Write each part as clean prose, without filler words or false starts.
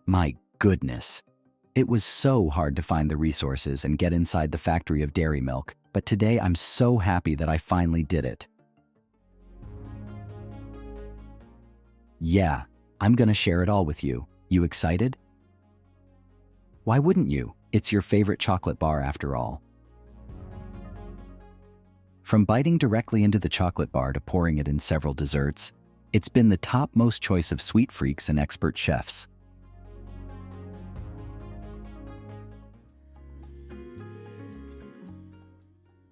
My goodness. It was so hard to find the resources and get inside the factory of dairy milk, but today I'm so happy that I finally did it. Yeah, I'm gonna share it all with you. You excited? Why wouldn't you? It's your favorite chocolate bar after all. From biting directly into the chocolate bar to pouring it in several desserts, it's been the topmost choice of sweet freaks and expert chefs.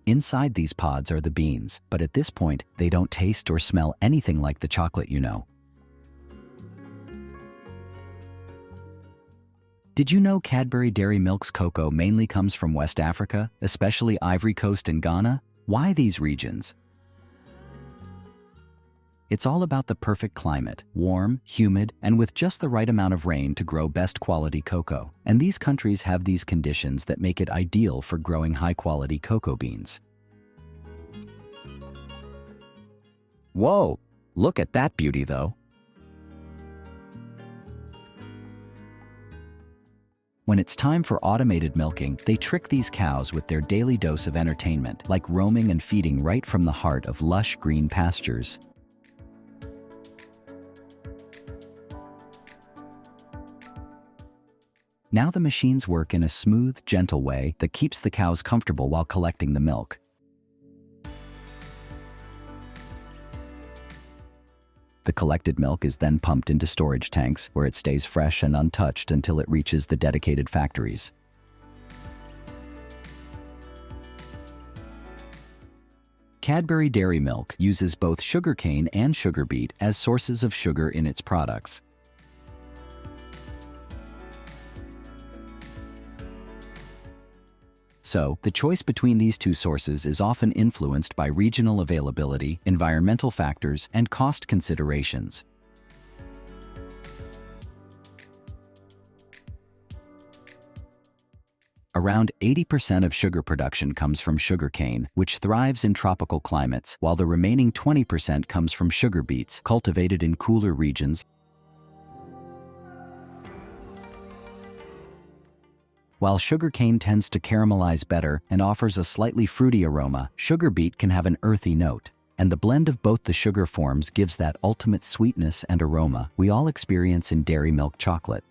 Inside these pods are the beans, but at this point, they don't taste or smell anything like the chocolate you know. Did you know Cadbury Dairy Milk's cocoa mainly comes from West Africa, especially Ivory Coast and Ghana? Why these regions? It's all about the perfect climate, warm, humid, and with just the right amount of rain to grow best quality cocoa. And these countries have these conditions that make it ideal for growing high-quality cocoa beans. Whoa, look at that beauty though. When it's time for automated milking, they trick these cows with their daily dose of entertainment, like roaming and feeding right from the heart of lush green pastures. Now the machines work in a smooth, gentle way that keeps the cows comfortable while collecting the milk. The collected milk is then pumped into storage tanks where it stays fresh and untouched until it reaches the dedicated factories. Cadbury Dairy Milk uses both sugarcane and sugar beet as sources of sugar in its products. So, the choice between these two sources is often influenced by regional availability, environmental factors, and cost considerations. Around 80% of sugar production comes from sugarcane, which thrives in tropical climates, while the remaining 20% comes from sugar beets, cultivated in cooler regions. While sugarcane tends to caramelize better and offers a slightly fruity aroma, sugar beet can have an earthy note. And the blend of both the sugar forms gives that ultimate sweetness and aroma we all experience in dairy milk chocolate.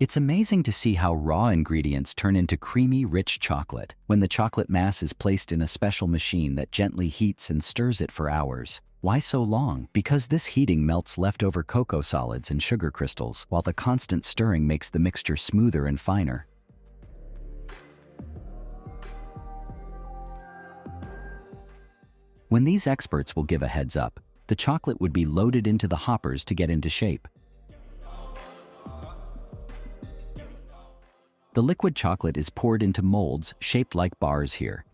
It's amazing to see how raw ingredients turn into creamy, rich chocolate when the chocolate mass is placed in a special machine that gently heats and stirs it for hours. Why so long? Because this heating melts leftover cocoa solids and sugar crystals, while the constant stirring makes the mixture smoother and finer. When these experts will give a heads up, the chocolate would be loaded into the hoppers to get into shape. The liquid chocolate is poured into molds shaped like bars here.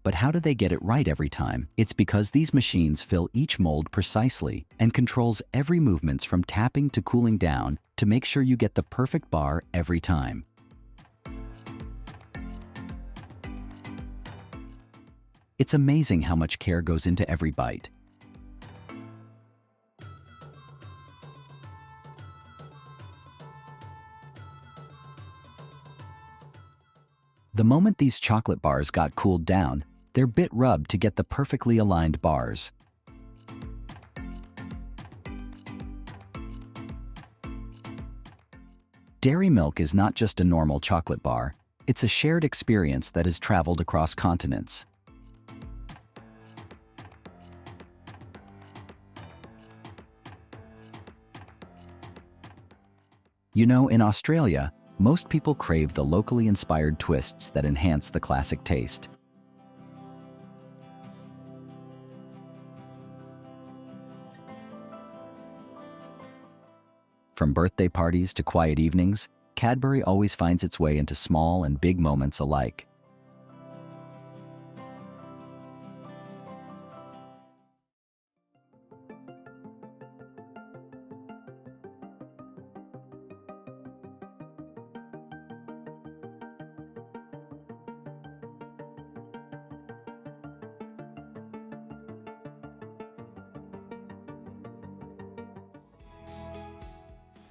But how do they get it right every time? It's because these machines fill each mold precisely and controls every movements from tapping to cooling down to make sure you get the perfect bar every time. It's amazing how much care goes into every bite. The moment these chocolate bars got cooled down, they're bit rubbed to get the perfectly aligned bars. Dairy milk is not just a normal chocolate bar, it's a shared experience that has traveled across continents. You know, in Australia, most people crave the locally inspired twists that enhance the classic taste. From birthday parties to quiet evenings, Cadbury always finds its way into small and big moments alike.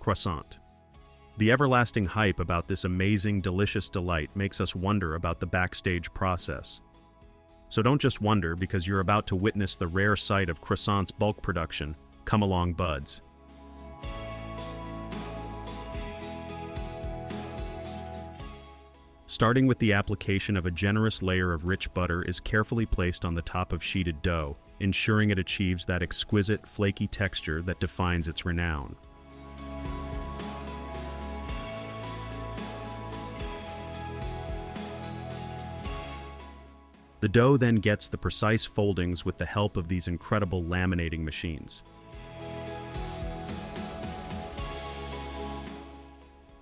croissant. The everlasting hype about this amazing, delicious delight makes us wonder about the backstage process. So don't just wonder, because you're about to witness the rare sight of croissants' bulk production. Come along, buds. Starting with the application of a generous layer of rich butter is carefully placed on the top of sheeted dough, ensuring it achieves that exquisite, flaky texture that defines its renown. The dough then gets the precise foldings with the help of these incredible laminating machines.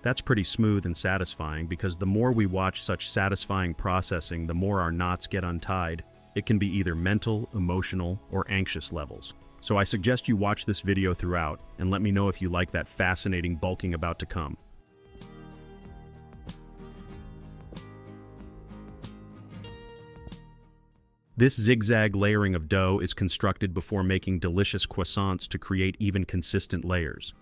That's pretty smooth and satisfying, because the more we watch such satisfying processing, the more our knots get untied. It can be either mental, emotional, or anxious levels. So I suggest you watch this video throughout and let me know if you like that fascinating bulking about to come. This zigzag layering of dough is constructed before making delicious croissants to create even consistent layers.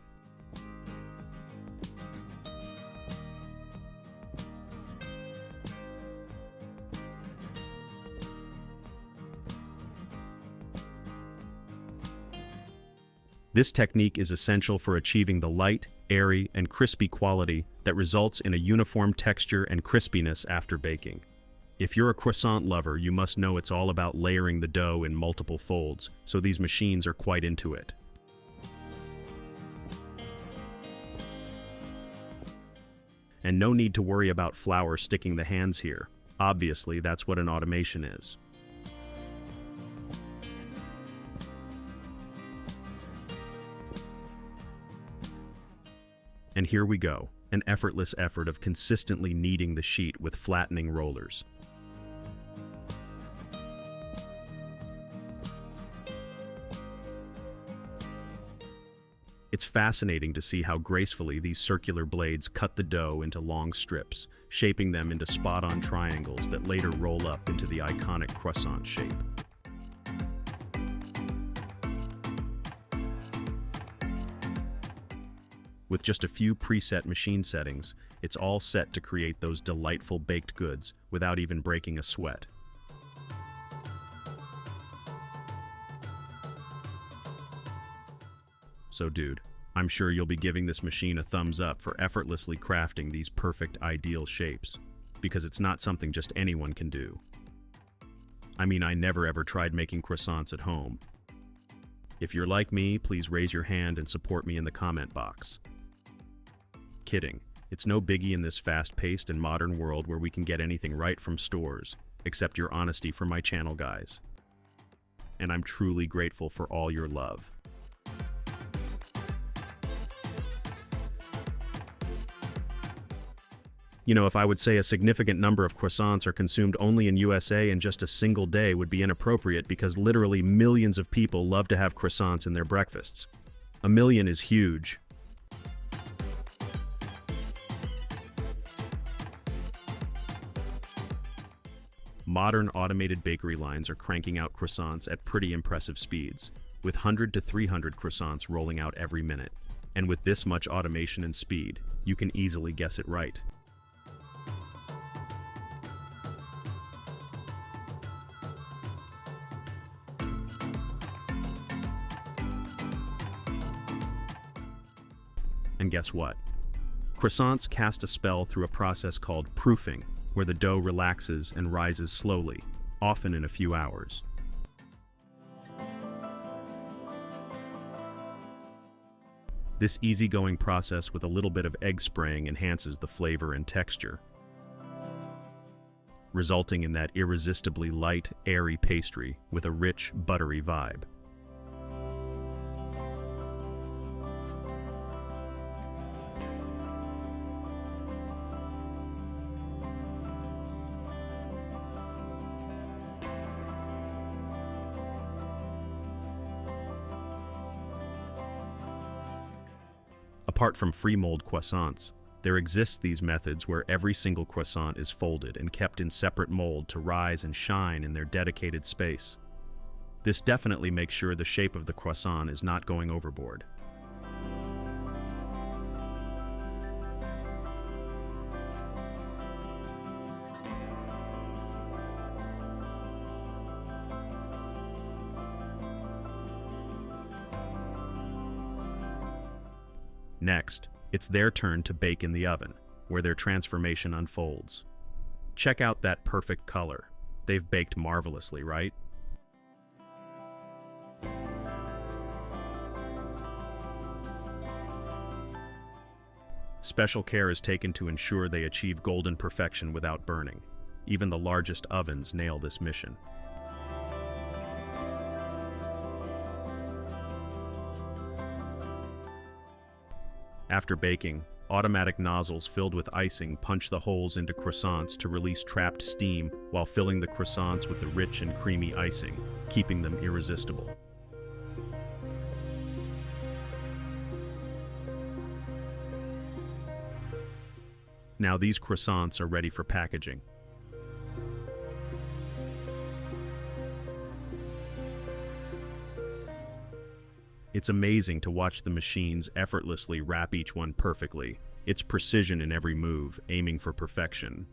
This technique is essential for achieving the light, airy, and crispy quality that results in a uniform texture and crispiness after baking. If you're a croissant lover, you must know it's all about layering the dough in multiple folds, so these machines are quite into it. And no need to worry about flour sticking the hands here. Obviously, that's what an automation is. And here we go, an effortless effort of consistently kneading the sheet with flattening rollers. It's fascinating to see how gracefully these circular blades cut the dough into long strips, shaping them into spot-on triangles that later roll up into the iconic croissant shape. With just a few preset machine settings, it's all set to create those delightful baked goods without even breaking a sweat. So dude, I'm sure you'll be giving this machine a thumbs up for effortlessly crafting these perfect, ideal shapes, because it's not something just anyone can do. I mean, I never ever tried making croissants at home. If you're like me, please raise your hand and support me in the comment box. Kidding. It's no biggie in this fast-paced and modern world where we can get anything right from stores, except your honesty for my channel, guys. And I'm truly grateful for all your love. You know, if I would say a significant number of croissants are consumed only in USA in just a single day would be inappropriate, because literally millions of people love to have croissants in their breakfasts. 1 million is huge. Modern automated bakery lines are cranking out croissants at pretty impressive speeds, with 100 to 300 croissants rolling out every minute. And with this much automation and speed, you can easily guess it right. And guess what? Croissants cast a spell through a process called proofing, where the dough relaxes and rises slowly, often in a few hours. This easygoing process with a little bit of egg spraying enhances the flavor and texture, resulting in that irresistibly light, airy pastry with a rich, buttery vibe. Apart from free mold croissants, there exist these methods where every single croissant is folded and kept in separate mold to rise and shine in their dedicated space. This definitely makes sure the shape of the croissant is not going overboard. Next, it's their turn to bake in the oven, where their transformation unfolds. Check out that perfect color. They've baked marvelously, right? Special care is taken to ensure they achieve golden perfection without burning. Even the largest ovens nail this mission. After baking, automatic nozzles filled with icing punch the holes into croissants to release trapped steam while filling the croissants with the rich and creamy icing, keeping them irresistible. Now these croissants are ready for packaging. It's amazing to watch the machines effortlessly wrap each one perfectly. It's precision in every move, aiming for perfection.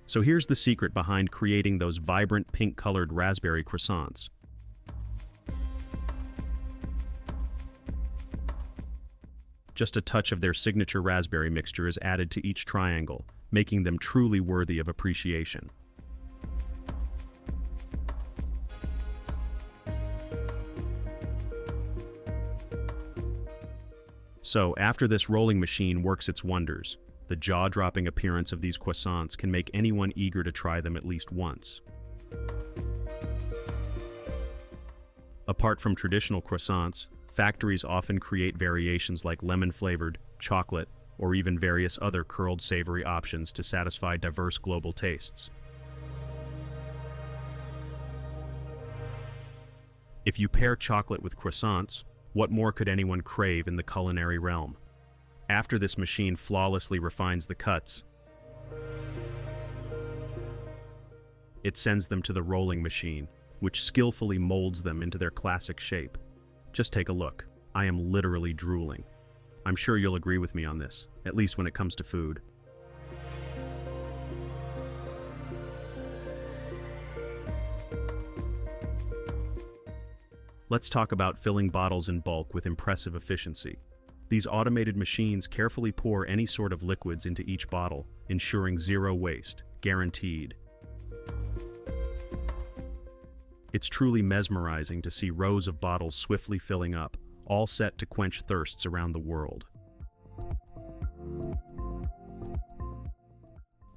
So here's the secret behind creating those vibrant pink-colored raspberry croissants. Just a touch of their signature raspberry mixture is added to each triangle, making them truly worthy of appreciation. So, after this rolling machine works its wonders, the jaw-dropping appearance of these croissants can make anyone eager to try them at least once. Apart from traditional croissants, factories often create variations like lemon-flavored, chocolate, or even various other curled savory options to satisfy diverse global tastes. If you pair chocolate with croissants, what more could anyone crave in the culinary realm? After this machine flawlessly refines the cuts, it sends them to the rolling machine, which skillfully molds them into their classic shape. Just take a look. I am literally drooling. I'm sure you'll agree with me on this, at least when it comes to food. Let's talk about filling bottles in bulk with impressive efficiency. These automated machines carefully pour any sort of liquids into each bottle, ensuring zero waste, guaranteed. It's truly mesmerizing to see rows of bottles swiftly filling up, all set to quench thirsts around the world.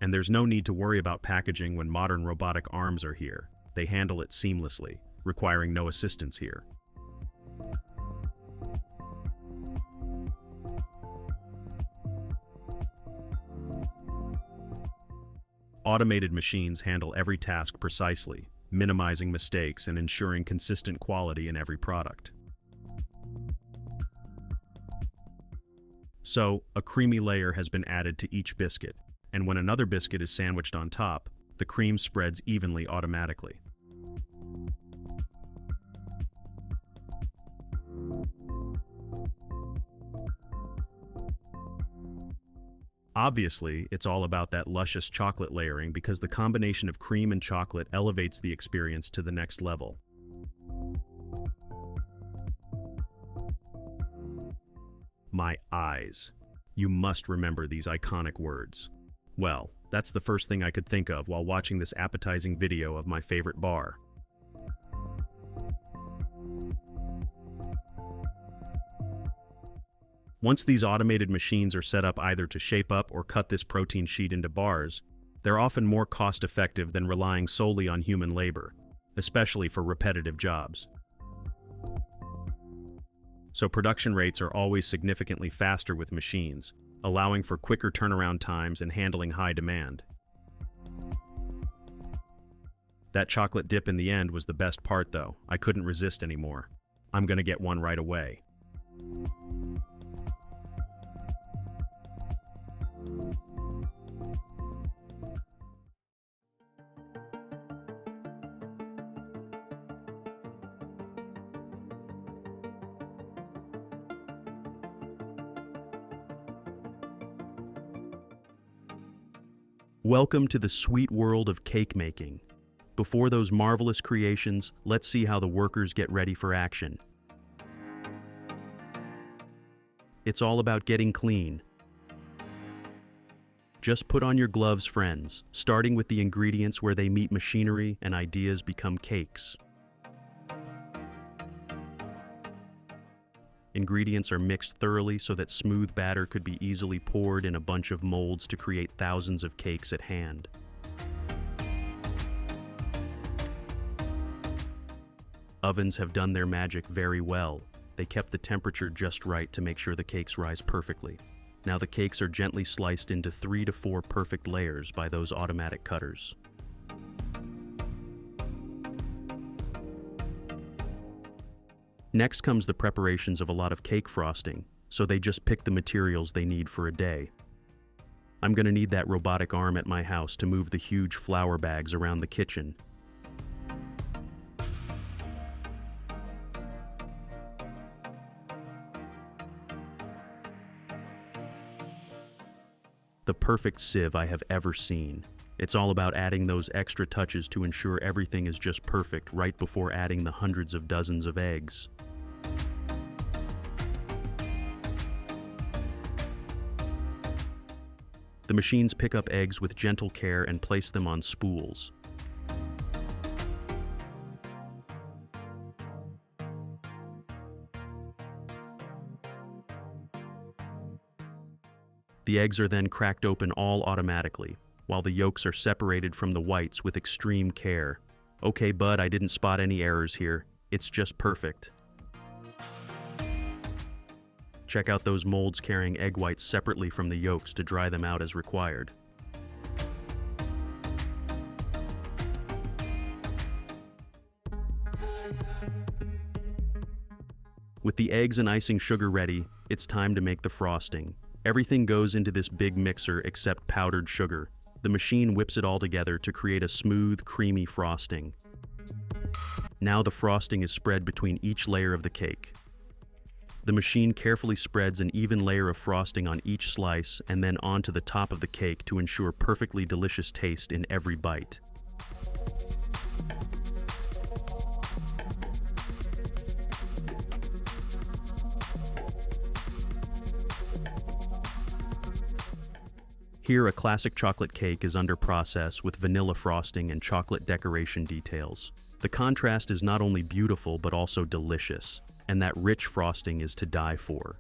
And there's no need to worry about packaging when modern robotic arms are here. They handle it seamlessly, requiring no assistance here. Automated machines handle every task precisely, minimizing mistakes and ensuring consistent quality in every product. So, a creamy layer has been added to each biscuit, and when another biscuit is sandwiched on top, the cream spreads evenly automatically. Obviously, it's all about that luscious chocolate layering because the combination of cream and chocolate elevates the experience to the next level. My eyes. You must remember these iconic words. Well, that's the first thing I could think of while watching this appetizing video of my favorite bar. Once these automated machines are set up either to shape up or cut this protein sheet into bars, they're often more cost-effective than relying solely on human labor, especially for repetitive jobs. So production rates are always significantly faster with machines, allowing for quicker turnaround times and handling high demand. That chocolate dip in the end was the best part though. I couldn't resist anymore. I'm gonna get one right away. Welcome to the sweet world of cake making. Before those marvelous creations, let's see how the workers get ready for action. It's all about getting clean. Just put on your gloves, friends, starting with the ingredients where they meet machinery and ideas become cakes. Ingredients are mixed thoroughly so that smooth batter could be easily poured in a bunch of molds to create thousands of cakes at hand. Ovens have done their magic very well. They kept the temperature just right to make sure the cakes rise perfectly. Now the cakes are gently sliced into 3 to 4 perfect layers by those automatic cutters. Next comes the preparations of a lot of cake frosting, so they just pick the materials they need for a day. I'm going to need that robotic arm at my house to move the huge flour bags around the kitchen. The perfect sieve I have ever seen. It's all about adding those extra touches to ensure everything is just perfect right before adding the hundreds of dozens of eggs. The machines pick up eggs with gentle care and place them on spools. The eggs are then cracked open all automatically, while the yolks are separated from the whites with extreme care. Okay, bud, I didn't spot any errors here. It's just perfect. Check out those molds carrying egg whites separately from the yolks to dry them out as required. With the eggs and icing sugar ready, it's time to make the frosting. Everything goes into this big mixer except powdered sugar. The machine whips it all together to create a smooth, creamy frosting. Now the frosting is spread between each layer of the cake. The machine carefully spreads an even layer of frosting on each slice and then onto the top of the cake to ensure perfectly delicious taste in every bite. Here, a classic chocolate cake is under process with vanilla frosting and chocolate decoration details. The contrast is not only beautiful but also delicious, and that rich frosting is to die for.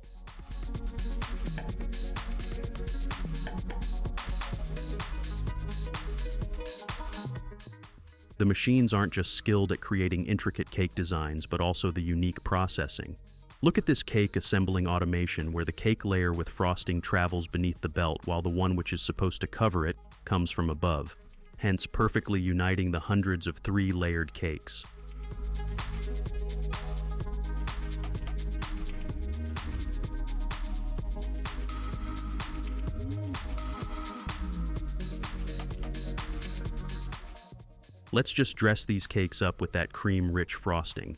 The machines aren't just skilled at creating intricate cake designs, but also the unique processing. Look at this cake assembling automation where the cake layer with frosting travels beneath the belt while the one which is supposed to cover it comes from above, hence perfectly uniting the hundreds of 3-layered cakes. Let's just dress these cakes up with that cream-rich frosting.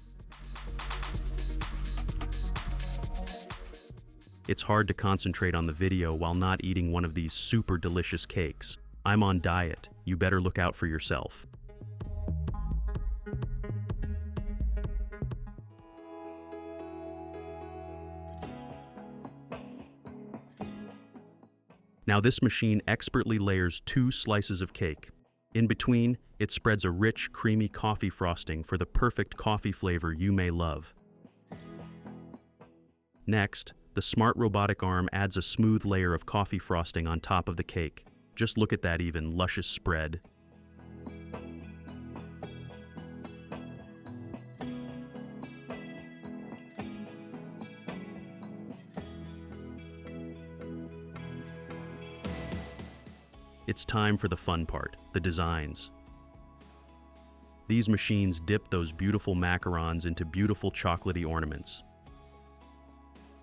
It's hard to concentrate on the video while not eating one of these super delicious cakes. I'm on diet. You better look out for yourself. Now this machine expertly layers 2 slices of cake. In between, it spreads a rich, creamy coffee frosting for the perfect coffee flavor you may love. Next, the smart robotic arm adds a smooth layer of coffee frosting on top of the cake. Just look at that even luscious spread. It's time for the fun part, the designs. These machines dip those beautiful macarons into beautiful chocolatey ornaments.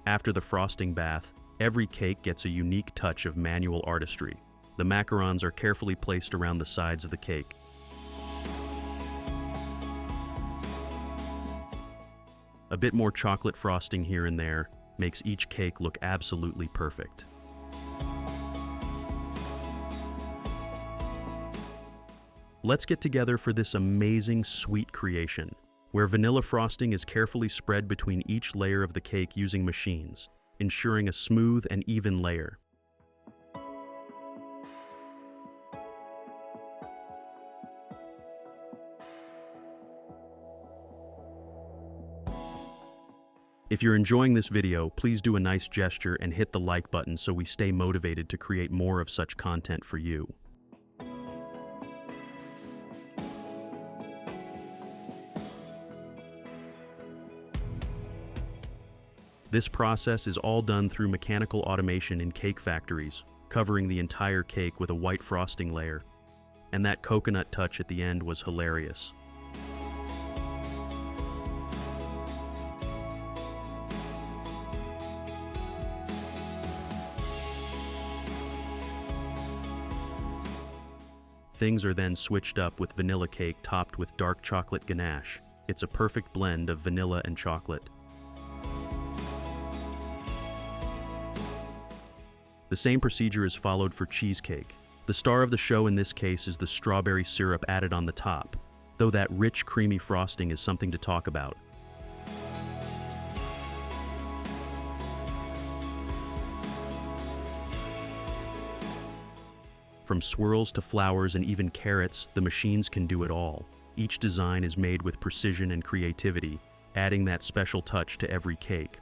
After the frosting bath, every cake gets a unique touch of manual artistry. The macarons are carefully placed around the sides of the cake. A bit more chocolate frosting here and there makes each cake look absolutely perfect. Let's get together for this amazing sweet creation, where vanilla frosting is carefully spread between each layer of the cake using machines, ensuring a smooth and even layer. If you're enjoying this video, please do a nice gesture and hit the like button so we stay motivated to create more of such content for you. This process is all done through mechanical automation in cake factories, covering the entire cake with a white frosting layer. And that coconut touch at the end was hilarious. Things are then switched up with vanilla cake topped with dark chocolate ganache. It's a perfect blend of vanilla and chocolate. The same procedure is followed for cheesecake. The star of the show in this case is the strawberry syrup added on the top, though that rich, creamy frosting is something to talk about. From swirls to flowers and even carrots, the machines can do it all. Each design is made with precision and creativity, adding that special touch to every cake.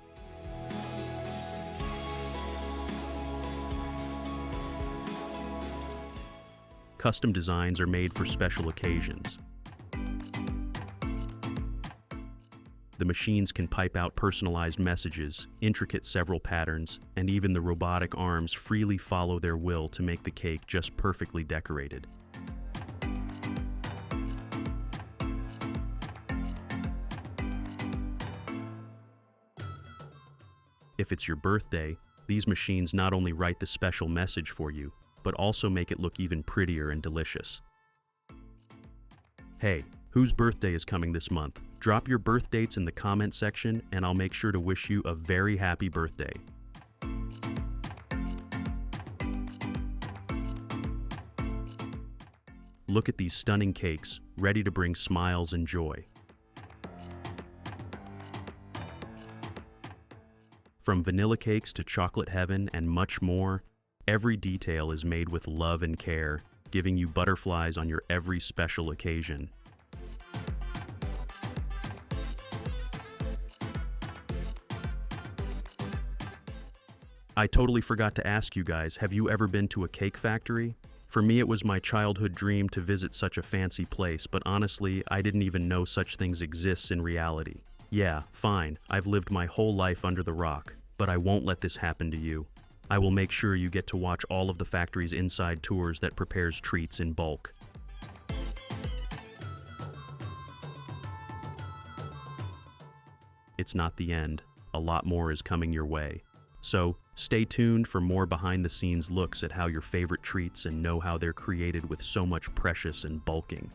Custom designs are made for special occasions. The machines can pipe out personalized messages, intricate several patterns, and even the robotic arms freely follow their will to make the cake just perfectly decorated. If it's your birthday, these machines not only write the special message for you, but also make it look even prettier and delicious. Hey, whose birthday is coming this month? Drop your birth dates in the comment section and I'll make sure to wish you a very happy birthday. Look at these stunning cakes, ready to bring smiles and joy. From vanilla cakes to chocolate heaven and much more, every detail is made with love and care, giving you butterflies on your every special occasion. I totally forgot to ask you guys, have you ever been to a cake factory? For me, it was my childhood dream to visit such a fancy place, but honestly, I didn't even know such things exist in reality. Yeah, fine, I've lived my whole life under the rock, but I won't let this happen to you. I will make sure you get to watch all of the factory's inside tours that prepares treats in bulk. It's not the end. A lot more is coming your way. So, stay tuned for more behind-the-scenes looks at how your favorite treats and know how they're created with so much precious and bulking.